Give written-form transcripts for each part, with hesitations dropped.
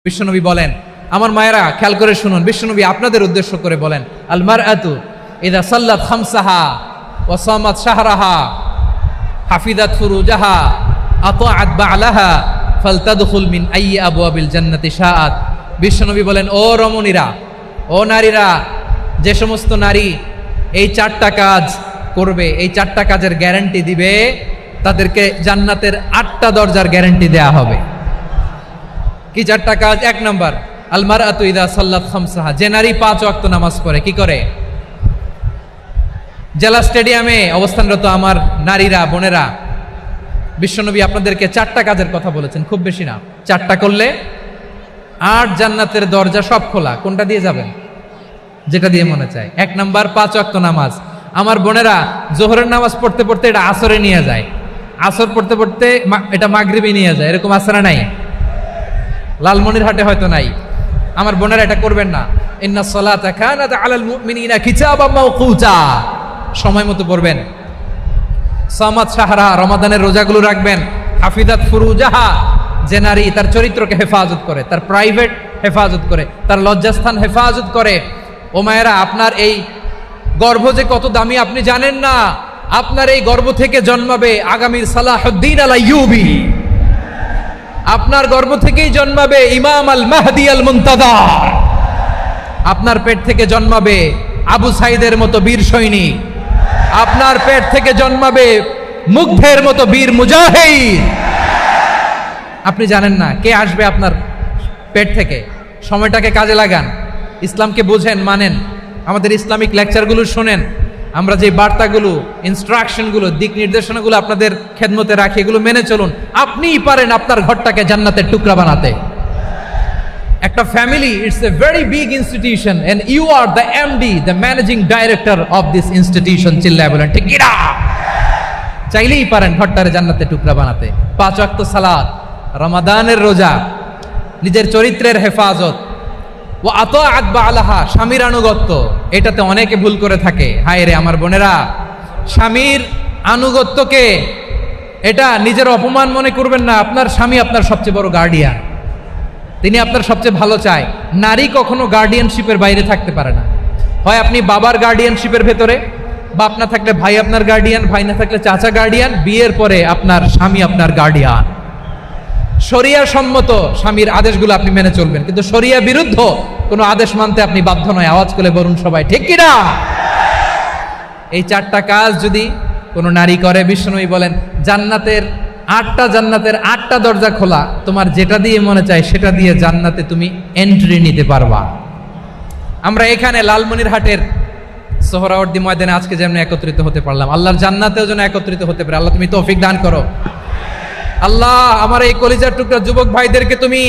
বিশ্বনবী বলেন, আমার মায়েরা খেয়াল করে শুনুন, বিশ্বনবী আপনাদের উদ্দেশ্য করে বলেন, আল মারআতু ইযা সাল্লাত খামসাহা ওয়া সামাত শাহরাহা হাফিজাত ফুরুজাহা আতাআত বা'লাহা ফালতাদখুল মিন আইয়ি আবওয়াবিল জান্নাতি শাআত। বিশ্বনবী বলেন, ও রমণীরা, ও নারীরা, যে সমস্ত নারী এই চারটা কাজ করবে, এই চারটা কাজের গ্যারান্টি দিবে, তাদেরকে জান্নাতের 8টা দরজার গ্যারান্টি দেয়া হবে। কি চারটা কাজ? এক নাম্বার, আল মারআতু ইযা সাল্লাত খামসাহা, যে নারী 5 ওয়াক্ত নামাজ পড়ে। কি করে? জেলা স্টেডিয়ামে অবস্থানরত আমার নারীরা, বোনেরা, বিশ্বনবী আপনাদেরকে 4টা কাজের কথা বলেছেন, খুব বেশি না। 4টা করলে 8 জান্নাতের দরজা সব খোলা। কোনটা দিয়ে যাবেন? যেটা দিয়ে মনে চায়। 1 নাম্বার 5 ওয়াক্ত নামাজ। আমার বোনেরা জোহরের নামাজ পড়তে পড়তে এটা আসরে নিয়ে যায়, আসর পড়তে পড়তে এটা মাগরিবে নিয়ে যায়। এরকম আসরা নাই? লালমনিরহাটে হয়তো নাই। আমার বোনেরা এটা করবেন না। ইন্নাস সালাতা কানাত আলাল মুমিনিনা কিতাবাম মাওকুতা, সময় মতো পড়বেন। সামাত শাহরা, রমাদানের রোজাগুলো রাখবেন। হাফিজাত ফুরুজাহা, যে নারী তার চরিত্রকে হেফাজত করে, তার প্রাইভেট হেফাজত করে, তার লজ্জাস্থান হেফাজত করে। ও মায়েরা, আপনার এই গর্ভ যে কত দামি আপনি জানেন না। আপনার এই গর্ভ থেকে জন্মাবে আগামীর সালাহুদ্দিন আল আইয়ুবী। আপনার গর্ভ থেকেই জন্মাবে ইমাম আল মাহদি আল মুনতাযার। আপনার পেট থেকে জন্মাবে আবু সাইদের মতো বীর সৈনিক। আপনার পেট থেকে জন্মাবে মুগ্ধের মতো বীর মুজাহিদ। আপনি জানেন না কে আসবে আপনার পেট থেকে। সময়টাকে কাজে লাগান, ইসলামকে বুঝেন, মানেন, আমাদের ইসলামিক লেকচারগুলো শোনেন। আমরা যে বার্তাগুলো, ইনস্ট্রাকশনগুলো, দিক নির্দেশনাগুলো আপনাদের খেদমতে রাখি, এগুলো মেনে চলুন। আপনিই পারেন আপনার ঘরটাকে জান্নাতের টুকরা বানাতে। একটা family, it's a very big institution and you are the MD, the managing director of this institution. চিল্লায় বলেন ঠিক কিনা? চাইলেই পারেন ঘরটারে জান্নাতের টুকরা বানাতে। 5 ওয়াক্ত সালাত, রমাদানের রোজা, নিজের চরিত্রের হেফাজত, ও আতাআত বা'লাহা, স্বামীর আনুগত্য। এটাতে অনেকে ভুল করে থাকে। হায় রে আমার বোনেরা, স্বামীর আনুগত্যকে এটা নিজের অপমান মনে করবেন না। আপনার স্বামী আপনার সবচেয়ে বড় গার্ডিয়ান, তিনি আপনার সবচেয়ে ভালো চায়। নারী কখনো গার্ডিয়ানশিপের বাইরে থাকতে পারে না। হয় আপনি বাবার গার্ডিয়ানশিপের ভেতরে, বাপ না থাকলে ভাই আপনার গার্ডিয়ান, ভাই না থাকলে চাচা গার্ডিয়ান, বিয়ের পরে আপনার স্বামী আপনার গার্ডিয়ান। শরিয়া সম্মত স্বামীর আদেশগুলো আপনি মেনে চলবেন, কিন্তু শরিয়া বিরুদ্ধ কোনো আদেশ মানতে আপনি বাধ্য নয়। আওয়াজ করে বলুন সবাই ঠিক কিনা? এই 4টা কাজ যদি কোনো নারী করে, বিশ্বনবী বলেন জান্নাতের 8টা দরজা খোলা। তোমার যেটা দিয়ে মনে চায় সেটা দিয়ে জান্নাতে তুমি এন্ট্রি নিতে পারবা। আমরা এখানে লালমনিরহাটের সোহরাওয়ার্দী ময়দানে আজকে যেমন একত্রিত হতে পারলাম, আল্লাহর জান্নাতেও যেন একত্রিত হতে পারে। আল্লাহ তুমি তৌফিক দান করো। আল্লাহ আমার এই কলিজার টুকরা যুবক ভাইদেরকে তুমি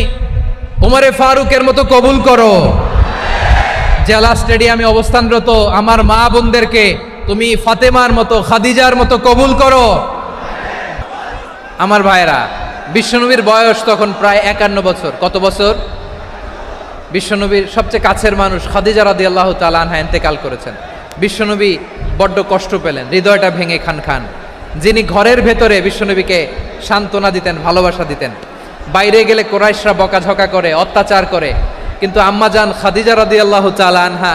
ওমরে ফারুকের মতো কবুল করো। জেলা স্টেডিয়ামে অবস্থানরত আমার মা বোনদেরকে তুমি ফাতেমার মতো, খাদিজার মতো কবুল করো। আমার ভাইরা, বিশ্বনবীর বয়স তখন প্রায় 51 বছর। কত বছর? বিশ্বনবীর সবচেয়ে কাছের মানুষ খাদিজা রাদিয়াল্লাহু তাআলা আনহা ইন্তেকাল করেছেন। বিশ্বনবী বড্ড কষ্ট পেলেন, হৃদয়টা ভেঙে খান খান। যিনি ঘরের ভেতরে বিশ্বনবীকে সান্ত্বনা দিতেন, ভালোবাসা দিতেন, বাইরে গেলে কুরাইশরা বকাঝকা করে, অত্যাচার করে, কিন্তু আম্মাজান খাদিজা রাদিয়াল্লাহু তাআলা আনহা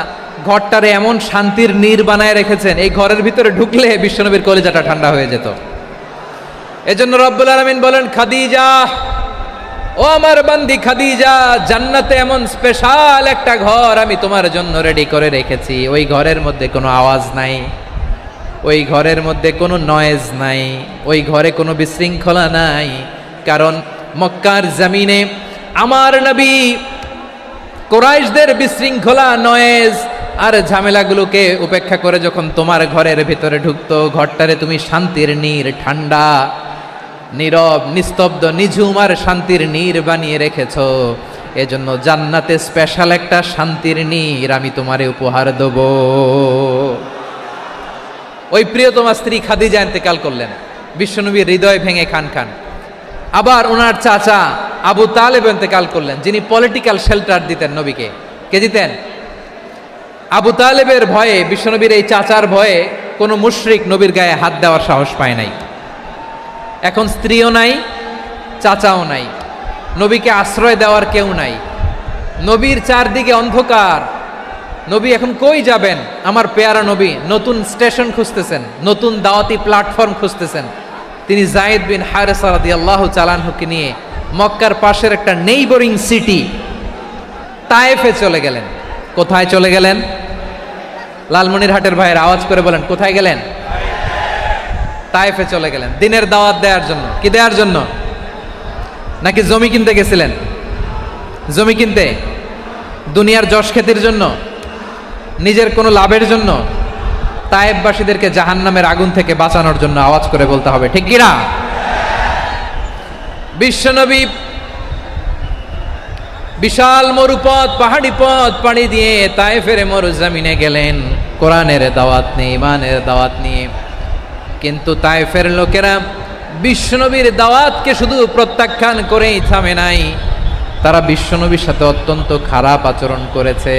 ঘরটারে এমন শান্তির নীড় বানায় রেখেছেন, এই ঘরের ভিতরে ঢুকলে বিশ্বনবীর কলিজাটা ঠান্ডা হয়ে যেত। এজন্য রব্বুল আলামিন বলেন, খাদিজা, ও আমার বান্দি খাদিজা, জান্নাতে এমন স্পেশাল একটা ঘর আমি তোমার জন্য রেডি করে রেখেছি। ওই ঘরের মধ্যে কোনো আওয়াজ নাই, ওই ঘরের মধ্যে কোনো নয়েজ নাই, ওই ঘরে কোনো বিশৃঙ্খলা নাই। কারণ মক্কার জমিনে আমার নবী কুরাইশদের বিশৃঙ্খলা, নয়েজ আর ঝামেলাগুলোকে উপেক্ষা করে যখন তোমার ঘরের ভিতরে ঢুকতো, ঘরটারে তুমি শান্তির নীড়, ঠান্ডা, নীরব, নিস্তব্ধ, নিঝুম আর শান্তির নীড় বানিয়ে রেখেছো। এজন্য জান্নাতে স্পেশাল একটা শান্তির নীড় আমি তোমারে উপহার দেব। ওই প্রিয়তমা স্ত্রী খাদিজা ইন্তেকাল করলেন, বিশ্বনবীর হৃদয় ভেঙে খান খান। আবার ওনার চাচা আবু তালেব ইন্তেকাল করলেন, যিনি পলিটিক্যাল শেল্টার দিতেন নবীকে। কে দিতেন? আবু তালেবের ভয়ে, বিশ্বনবীর এই চাচার ভয়ে কোনো মুশরিক নবীর গায়ে হাত দেওয়ার সাহস পায় নাই। এখন স্ত্রীও নাই, চাচাও নাই, নবীকে আশ্রয় দেওয়ার কেউ নাই, নবীর চারদিকে অন্ধকার, নবী এখন কই যাবেন? আমার পেয়ারা নবী নতুন স্টেশন খুঁজতেছেন, নতুন দাওয়াতি প্ল্যাটফর্ম খুঁজতেছেন। তিনি যায়েদ বিন হারেসা রাদিয়াল্লাহু তাআলা আনহুকে নিয়ে মক্কার পাশের একটা নেইবরিং সিটি তায়েফে চলে গেলেন। কোথায় চলে গেলেন? লালমনিরহাটের ভাইয়ের আওয়াজ করে বলেন, কোথায় গেলেন? তায়েফে চলে গেলেন দিনের দাওয়াত দেওয়ার জন্য। কি দেওয়ার জন্য? নাকি জমি কিনতে গেছিলেন? জমি কিনতে, দুনিয়ার যশ খ্যাতির জন্য, নিজের কোনো লাভের জন্য? তায়েফবাসীদেরকে জাহান্নামের আগুন থেকে বাঁচানোর জন্য। আওয়াজ করে বলতে হবে, ঠিক কিনা? বিশ্বনবী বিশাল মরুপথ, পাহাড়ি পথ পাড়ি দিয়ে তায়েফের মরুজমিনে গেলেন কোরআনের দাওয়াত নিয়ে, ইমানের দাওয়াত নিয়ে। কিন্তু তায়েফের লোকেরা বিশ্বনবীর দাওয়াতকে শুধু প্রত্যাখ্যান করেই থামে নাই, তারা বিশ্বনবীর সাথে অত্যন্ত খারাপ আচরণ করেছে,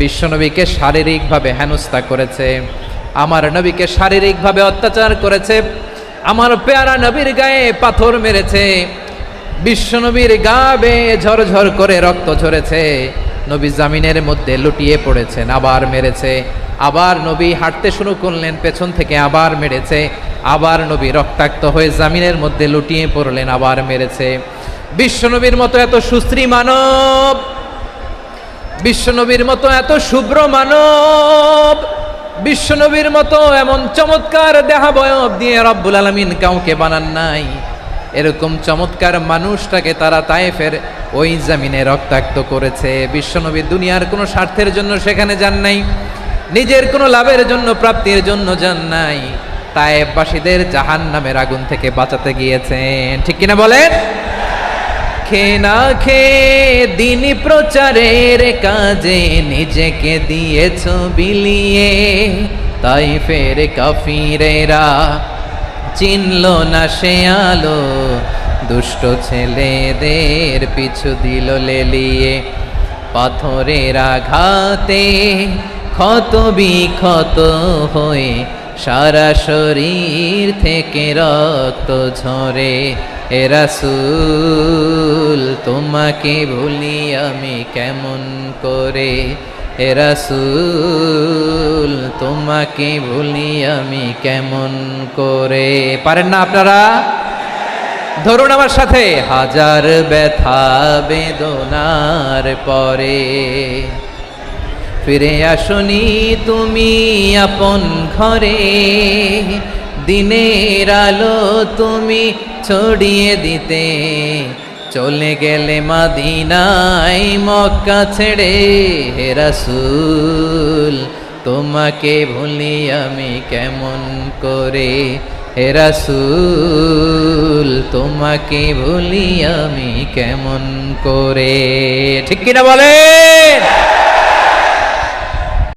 বিশ্বনবীকে শারীরিকভাবে হেনস্থা করেছে, আমার নবীকে শারীরিকভাবে অত্যাচার করেছে, আমার পেয়ারা নবীর গায়ে পাথর মেরেছে, বিশ্বনবীর গা বেয়ে ঝরঝর করে রক্ত ঝরেছে, নবী জামিনের মধ্যে লুটিয়ে পড়েছেন, আবার মেরেছে, আবার নবী হাঁটতে শুরু করলেন, পেছন থেকে আবার মেরেছে, আবার নবী রক্তাক্ত হয়ে জামিনের মধ্যে লুটিয়ে পড়লেন, আবার মেরেছে। বিশ্বনবীর মতো এত সুশ্রী মানব, বিশ্বনবীর মতো এত শুভ্র মানব, বিশ্বনবীর মতো এমন চমৎকার দেহাবয়ব দিয়ে রব্বুল আলামিন কাউকে বানান নাই। এরকম চমৎকার মানুষটাকে তারা তায়েফের ওই জমিনে রক্তাক্ত করেছে। বিশ্বনবী দুনিয়ার কোনো স্বার্থের জন্য সেখানে যান নাই, নিজের কোনো লাভের জন্য, প্রাপ্তির জন্য যান নাই, তায়েফবাসীদের জাহান্নামের আগুন থেকে বাঁচাতে গিয়েছেন। ঠিক কিনা বলেন? খেয়ে না খেয়ে দিন প্রচারের কাজে নিজেকে দিয়েছ বিলিয়ে, তায়েফের কাফিরেরা চিনল না সে আলো, দুষ্ট ছেলেদের পিছু দিল লেলিয়ে, পাথরের আঘাতে ক্ষত বিক্ষত হয়ে সারা শরীর থেকে রক্ত ঝরে। এ রাসূল তোমাকে ভুলি আমি কেমন করে, এ রাসূল তোমাকে ভুলি আমি কেমন করে। পারেন না আপনারা? ধরুন আমার সাথে, হাজার ব্যথা বেদনার পরে ফিরে আসনি তুমি আপন ঘরে, দিনের আলো তুমি ছড়িয়ে দিতে চলে গেলে মদিনায় মক্কা ছেড়ে। হে রাসূল তোমাকে ভুলি আমি কেমন করে, হে রাসূল তোমাকে ভুলি আমি কেমন করে। ঠিক কিনা বলেন?